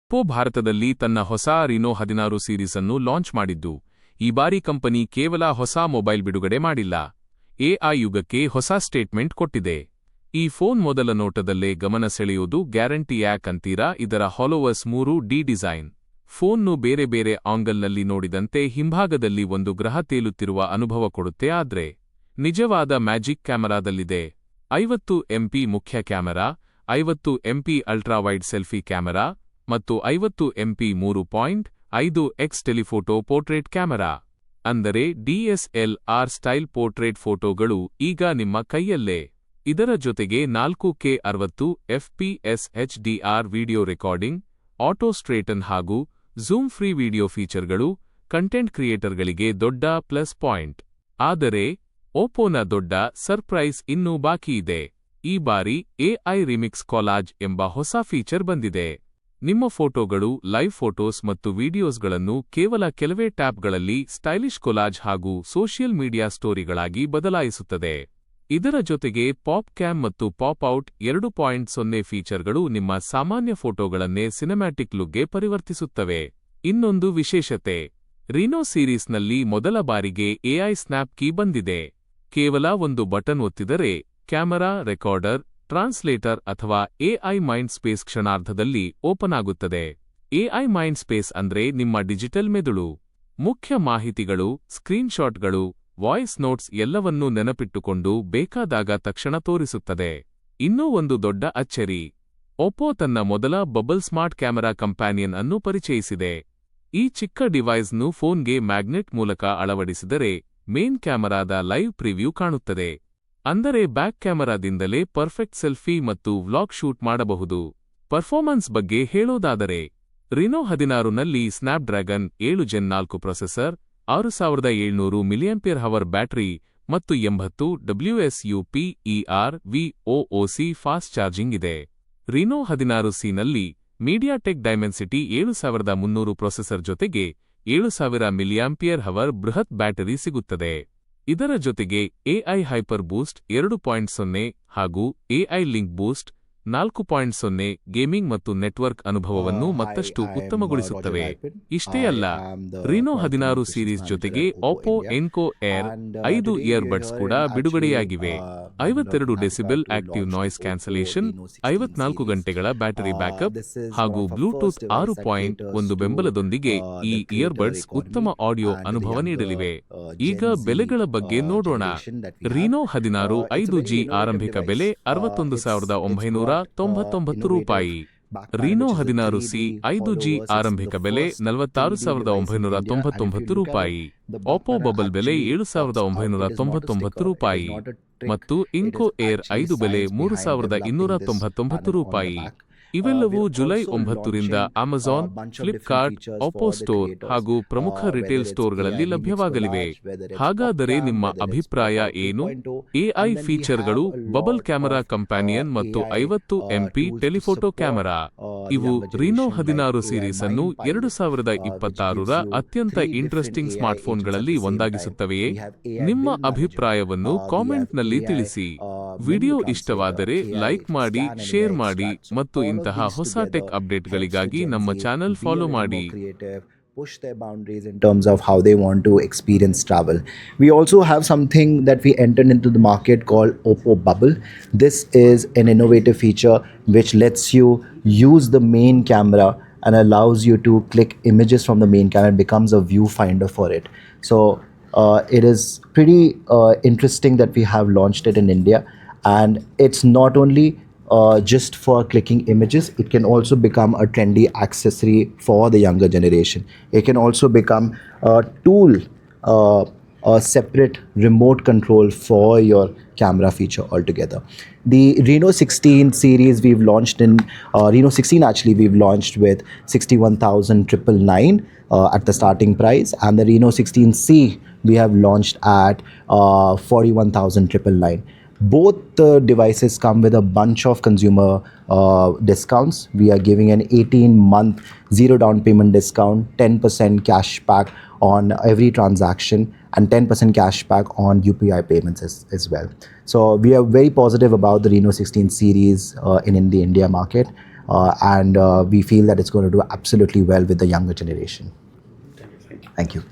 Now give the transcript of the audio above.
Oppo ಭಾರತದಲ್ಲಿ ತನ್ನ ಹೊಸ ರೀನೋ 16 ಸೀರೀಸ್ ಅನ್ನು ಲಾಂಚ್ ಮಾಡಿದ್ದು, ಈ ಬಾರಿ ಕಂಪನಿ ಕೇವಲ ಹೊಸ ಮೊಬೈಲ್ ಬಿಡುಗಡೆ ಮಾಡಿಲ್ಲ, ಎಐ ಯುಗಕ್ಕೆ ಹೊಸ ಸ್ಟೇಟ್ಮೆಂಟ್ ಕೊಟ್ಟಿದೆ. ಈ ಫೋನ್ ಮೊದಲ ನೋಟದಲ್ಲೇ ಗಮನ ಸೆಳೆಯೋದು ಗ್ಯಾರಂಟಿ ಯಾಕಂತೀರಾ? ಇದರ ಹಾಲೋವರ್ಸ್ 3D ಡಿಸೈನ್ ಫೋನ್ನು ಬೇರೆ ಬೇರೆ ಆಂಗಲ್ನಲ್ಲಿ ನೋಡಿದಂತೆ ಹಿಂಭಾಗದಲ್ಲಿ ಒಂದು ಗ್ರಹ ತೇಲುತ್ತಿರುವ ಅನುಭವ ಕೊಡುತ್ತೆ. ಆದ್ರೆ ನಿಜವಾದ ಮ್ಯಾಜಿಕ್ ಕ್ಯಾಮೆರಾದಲ್ಲಿದೆ. 50 MP ಮುಖ್ಯ ಕ್ಯಾಮೆರಾ, 50 MP ಅಲ್ಟ್ರಾವೈಡ್ ಸೆಲ್ಫಿ ಕ್ಯಾಮೆರಾ ಮತ್ತು 50 MP 3.5x telephoto portrait camera. ಅಂದರೆ DSLR ಸ್ಟೈಲ್ ಪೋರ್ಟ್ರೇಟ್ ಫೋಟೋಗಳು ಈಗ ನಿಮ್ಮ ಕೈಯಲ್ಲೇ. ಇದರ ಜೊತೆಗೆ 4K 60 FPS HDR video recording, auto straighten ಹಾಗೂ ಝೂಮ್ ಫ್ರೀ ವಿಡಿಯೋ ಫೀಚರ್ಗಳು ಕಂಟೆಂಟ್ ಕ್ರಿಯೇಟರ್ಗಳಿಗೆ ದೊಡ್ಡ ಪ್ಲಸ್ ಪಾಯಿಂಟ್. ಆದರೆ ಒಪ್ಪೋನ ದೊಡ್ಡ ಸರ್ಪ್ರೈಸ್ ಇನ್ನೂ ಬಾಕಿಯಿದೆ. ಈ ಬಾರಿ ಎಐ ರಿಮಿಕ್ಸ್ ಕೊಲಾಜ್ ಎಂಬ ಹೊಸ ಫೀಚರ್ ಬಂದಿದೆ. ನಿಮ್ಮ ಫೋಟೋಗಳು, ಲೈವ್ ಫೋಟೋಸ್ ಮತ್ತು ವಿಡಿಯೋಸ್ಗಳನ್ನು ಕೇವಲ ಕೆಲವೇ ಟ್ಯಾಪ್ಗಳಲ್ಲಿ ಸ್ಟೈಲಿಶ್ ಕೊಲಾಜ್ ಹಾಗೂ ಸೋಷಿಯಲ್ ಮೀಡಿಯಾ ಸ್ಟೋರಿಗಳಾಗಿ ಬದಲಾಯಿಸುತ್ತದೆ. ಇದರ ಜೊತೆಗೆ ಪಾಪ್ ಕ್ಯಾಮ್ ಮತ್ತು ಪಾಪ್ ಔಟ್ 2.0 ಫೀಚರ್ಗಳು ನಿಮ್ಮ ಸಾಮಾನ್ಯ ಫೋಟೋಗಳನ್ನೇ ಸಿನೆಮ್ಯಾಟಿಕ್ ಲುಕ್ಗೆ ಪರಿವರ್ತಿಸುತ್ತವೆ. ಇನ್ನೊಂದು ವಿಶೇಷತೆ, ರೀನೋ ಸೀರೀಸ್ನಲ್ಲಿ ಮೊದಲ ಬಾರಿಗೆ ಎಐ ಸ್ನ್ಯಾಪ್ ಕೀ ಬಂದಿದೆ. ಕೇವಲ ಒಂದು ಬಟನ್ ಒತ್ತಿದರೆ ಕ್ಯಾಮೆರಾ, ರೆಕಾರ್ಡರ್, ಟ್ರಾನ್ಸ್ಲೇಟರ್ ಅಥವಾ ಎಐ ಮೈಂಡ್ ಸ್ಪೇಸ್ ಕ್ಷಣಾರ್ಧದಲ್ಲಿ ಓಪನ್ ಆಗುತ್ತದೆ. ಎಐ ಮೈಂಡ್ ಸ್ಪೇಸ್ ಅಂದ್ರೆ ನಿಮ್ಮ ಡಿಜಿಟಲ್ ಮೆದುಳು. ಮುಖ್ಯ ಮಾಹಿತಿಗಳು, ಸ್ಕ್ರೀನ್ಶಾಟ್ಗಳು, ವಾಯ್ಸ್ ನೋಟ್ಸ್ ಎಲ್ಲವನ್ನೂ ನೆನಪಿಟ್ಟುಕೊಂಡು ಬೇಕಾದಾಗ ತಕ್ಷಣ ತೋರಿಸುತ್ತದೆ. ಇನ್ನೂ ಒಂದು ದೊಡ್ಡ ಅಚ್ಚರಿ, ಒಪ್ಪೋ ತನ್ನ ಮೊದಲ ಬಬಲ್ ಸ್ಮಾರ್ಟ್ ಕ್ಯಾಮೆರಾ ಕಂಪ್ಯಾನಿಯನ್ ಅನ್ನು ಪರಿಚಯಿಸಿದೆ. ಈ ಚಿಕ್ಕ ಡಿವೈಸ್ನು ಫೋನ್ಗೆ ಮ್ಯಾಗ್ನೆಟ್ ಮೂಲಕ ಅಳವಡಿಸಿದರೆ ಮೇನ್ ಕ್ಯಾಮೆರಾದ ಲೈವ್ ಪ್ರಿವ್ಯೂ ಕಾಣುತ್ತದೆ. ಅಂದರೆ ಬ್ಯಾಕ್ ಕ್ಯಾಮೆರಾದಿಂದಲೇ ಪರ್ಫೆಕ್ಟ್ ಸೆಲ್ಫಿ ಮತ್ತು ವ್ಲಾಗ್ ಶೂಟ್ ಮಾಡಬಹುದು. ಪರ್ಫಾರ್ಮೆನ್ಸ್ ಬಗ್ಗೆ ಹೇಳೋದಾದರೆ, ರೀನೋ 16ನಲ್ಲಿ Snapdragon 7 Gen 4 processor, 6700 mAh battery ಮತ್ತು 80 WSUPER-VOOC ಫಾಸ್ಟ್ ಚಾರ್ಜಿಂಗ್ ಇದೆ. ರೀನೋ 16C ನಲ್ಲಿ ಮೀಡಿಯಾಟೆಕ್ ಡೈಮೆನ್ಸಿಟಿ 7300 ಪ್ರೊಸೆಸರ್ ಜೊತೆಗೆ 7000 mAh ಬೃಹತ್ ಬ್ಯಾಟರಿ ಸಿಗುತ್ತದೆ. ಇದರ ಜೊತೆಗೆ ಎಐ ಹೈಪರ್ ಬೂಸ್ಟ್ 2.0 ಹಾಗೂ ಎಐ ಲಿಂಕ್ ಬೂಸ್ಟ್ 4.0 ಗೇಮಿಂಗ್ ಮತ್ತು ನೆಟ್ವರ್ಕ್ ಅನುಭವವನ್ನು ಮತ್ತಷ್ಟು ಉತ್ತಮಗೊಳಿಸುತ್ತವೆ. ಇಷ್ಟೇ ಅಲ್ಲ, ರೀನೋ 16 ಸೀರೀಸ್ ಜೊತೆಗೆ ಒಪ್ಪೋ ಎನ್ಕೋ ಏರ್ 5 ಇಯರ್ಬಡ್ಸ್ ಕೂಡ ಬಿಡುಗಡೆಯಾಗಿವೆ. 52 ಡೆಸಿಬೆಲ್ ಆಕ್ಟಿವ್ ನಾಯ್ಸ್ ಕ್ಯಾನ್ಸಲೇಷನ್, 54 ಗಂಟೆಗಳ ಬ್ಯಾಟರಿ ಬ್ಯಾಕಪ್ ಹಾಗೂ ಬ್ಲೂಟೂತ್ 6.1 ಬೆಂಬಲದೊಂದಿಗೆ ಈ ಇಯರ್ಬಡ್ಸ್ ಉತ್ತಮ ಆಡಿಯೋ ಅನುಭವ ನೀಡಲಿವೆ. ಈಗ ಬೆಲೆಗಳ ಬಗ್ಗೆ ನೋಡೋಣ. ರೀನೋ 16 5G ಆರಂಭಿಕ ಬೆಲೆ 61,999 ರೂಪಾಯಿ. ರೀನೋ 16C 5G ಆರಂಭಿಕ ಬೆಲೆ 46,999 ರೂಪಾಯಿ. ಒಪ್ಪೋ ಬಬಲ್ ಬೆಲೆ 7,999 ರೂಪಾಯಿ ಮತ್ತು ಇನ್ಕೋ ಏರ್ 5 ಬೆಲೆ 3,299 ರೂಪಾಯಿ. ಇವೆಲ್ಲವೂ ಜುಲೈ 9 ರಿಂದ ಅಮೆಜಾನ್, ಫ್ಲಿಪ್ಕಾರ್ಟ್, ಒಪ್ಪೋ ಸ್ಟೋರ್ ಹಾಗೂ ಪ್ರಮುಖ ರಿಟೇಲ್ ಸ್ಟೋರ್ಗಳಲ್ಲಿ ಲಭ್ಯವಾಗಲಿವೆ. ಹಾಗಾದರೆ ನಿಮ್ಮ ಅಭಿಪ್ರಾಯ ಏನು? ಎಐ ಫೀಚರ್ಗಳು, ಬಬಲ್ ಕ್ಯಾಮೆರಾ ಕಂಪ್ಯಾನಿಯನ್ ಮತ್ತು 50 MP ಟೆಲಿಫೋಟೋ ಕ್ಯಾಮೆರಾ ಇವು ರೀನೋ 16 ಸೀರೀಸ್ ಅನ್ನು 2026ರ ಅತ್ಯಂತ ಇಂಟ್ರೆಸ್ಟಿಂಗ್ ಸ್ಮಾರ್ಟ್ಫೋನ್ಗಳಲ್ಲಿ ಒಂದಾಗಿಸುತ್ತವೆಯೇ? ನಿಮ್ಮ ಅಭಿಪ್ರಾಯವನ್ನು ಕಾಮೆಂಟ್ನಲ್ಲಿ ತಿಳಿಸಿ. ವಿಡಿಯೋ ಇಷ್ಟವಾದರೆ ಲೈಕ್ ಮಾಡಿ, ಶೇರ್ ಮಾಡಿ ಮತ್ತು ಇಂತಹ ಹೊಸ ಟೆಕ್ ಅಪ್ಡೇಟ್ಗಳಿಗಾಗಿ ನಮ್ಮ ಚಾನೆಲ್ ಫಾಲೋ ಮಾಡಿ. Push their boundaries in terms of how they want to experience travel. We also have something that we entered into the market called Oppo Bubble. This is an innovative feature which lets you use the main camera and allows you to click images from the main camera. It becomes a viewfinder for it. So it is pretty interesting that we have launched it in India, and it's not only just for clicking images, it can also become a trendy accessory for the younger generation. It can also become a tool, a separate remote control for your camera feature altogether. The Reno 16 series we've launched in Reno 16 actually we've launched with 61,999 at the starting price, and the Reno 16C we have launched at 41,999. Both the devices come with a bunch of consumer discounts. We are giving an 18-month zero down payment discount, 10% cash back on every transaction, and 10% cash back on UPI payments as well. So we are very positive about the Reno 16 series in the India market. and we feel that it's going to do absolutely well with the younger generation. Thank you.